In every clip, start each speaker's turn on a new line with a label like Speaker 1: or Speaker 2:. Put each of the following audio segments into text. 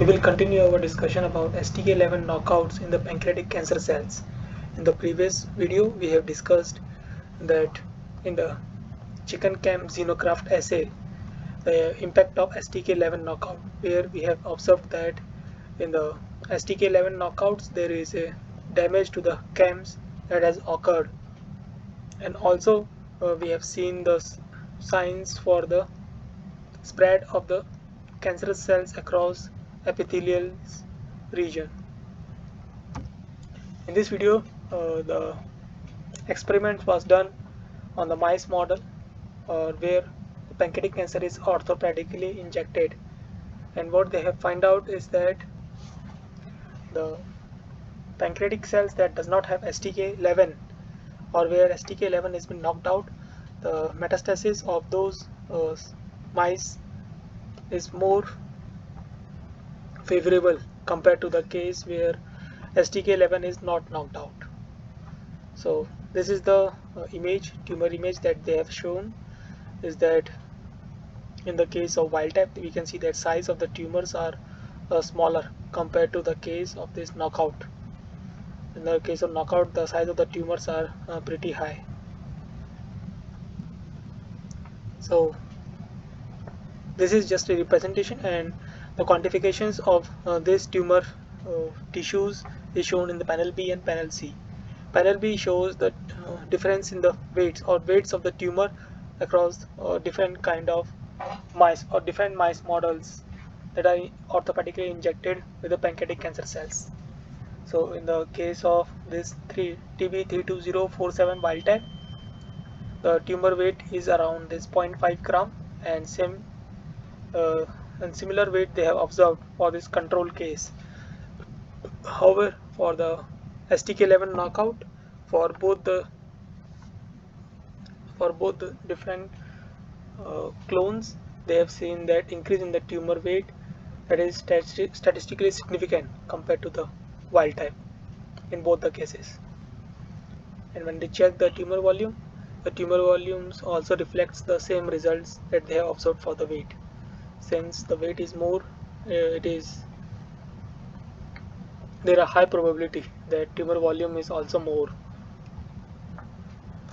Speaker 1: We will continue our discussion about STK11 knockouts in the pancreatic cancer cells. In the previous video, we have discussed that in the chicken cam xenograft assay, the impact of STK11 knockout, where we have observed that in the STK11 knockouts, there is a damage to the cams that has occurred, and also we have seen the signs for the spread of the cancerous cells across epithelial region. In this video, the experiment was done on the mice model where the pancreatic cancer is orthopedically injected, and what they have found out is that the pancreatic cells that does not have STK11 or where STK11 has been knocked out, the metastasis of those mice is more favorable compared to the case where STK11 is not knocked out. So this is the tumor image that they have shown, is that in the case of wild type we can see that size of the tumors are smaller compared to the case of this knockout. In the case of knockout, the size of the tumors are pretty high. So this is just a representation, and the quantifications of this tumor tissues is shown in the panel B and panel C. Panel B shows the difference in the weights of the tumor across different kind of mice or different mice models that are orthopedically injected with the pancreatic cancer cells. So in the case of this TB32047 wild type, the tumor weight is around this 0.5 gram, and similar weight they have observed for this control case. However, for the STK11 knockout, for both the different clones, they have seen that increase in the tumor weight that is statistically significant compared to the wild type in both the cases. And when they check the tumor volume, the tumor volumes also reflects the same results that they have observed for the weight. Since the weight is more, there are high probability that tumor volume is also more,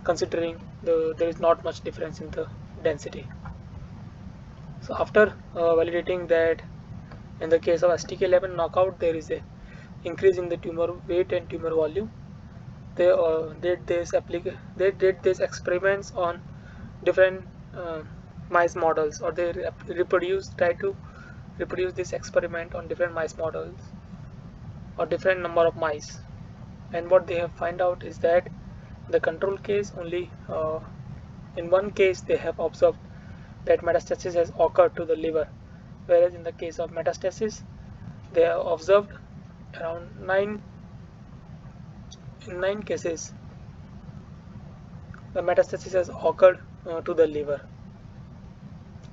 Speaker 1: considering there is not much difference in the density. So after validating that in the case of STK11 knockout there is a increase in the tumor weight and tumor volume, they did this experiments on different mice models, or they try to reproduce this experiment on different mice models or different number of mice. And what they have found out is that the control case, only in one case they have observed that metastasis has occurred to the liver, whereas in the case of metastasis they have observed around 9 cases the metastasis has occurred to the liver.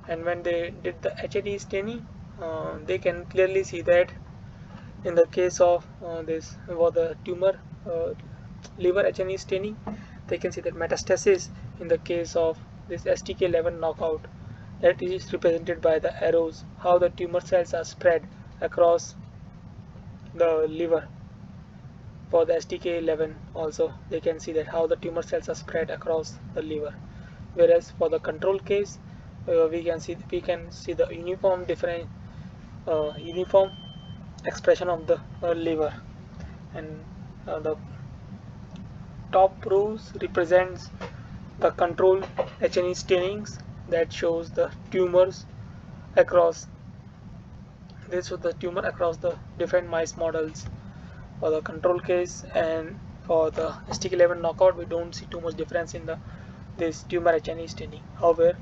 Speaker 1: And when they did the HNE staining, they can clearly see that in the case of the tumor liver HNE staining, they can see that metastasis in the case of this STK11 knockout, that is represented by the arrows, how the tumor cells are spread across the liver. For the STK11 also they can see that how the tumor cells are spread across the liver, whereas for the control case we can see the uniform expression of the liver. And the top rows represents the control HNE stainings that shows the tumors across the different mice models for the control case. And for the STK11 knockout we don't see too much difference in this tumor HNE staining. However,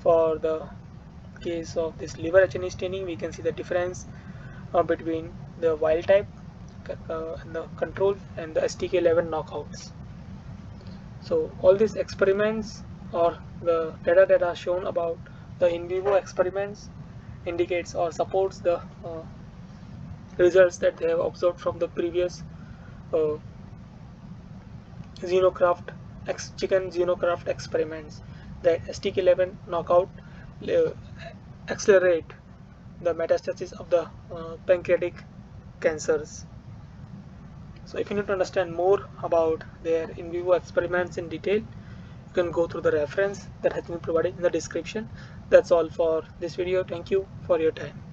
Speaker 1: for the case of this liver HNE staining, we can see the difference between the wild type and the control and the STK11 knockouts. So all these experiments, or the data that are shown about the in vivo experiments, indicates or supports the results that they have observed from the previous chicken xenograft experiments, that STK11 knockout accelerate the metastasis of the pancreatic cancers. So if you need to understand more about their in vivo experiments in detail, you can go through the reference that has been provided in the description. That's all for this video. Thank you for your time.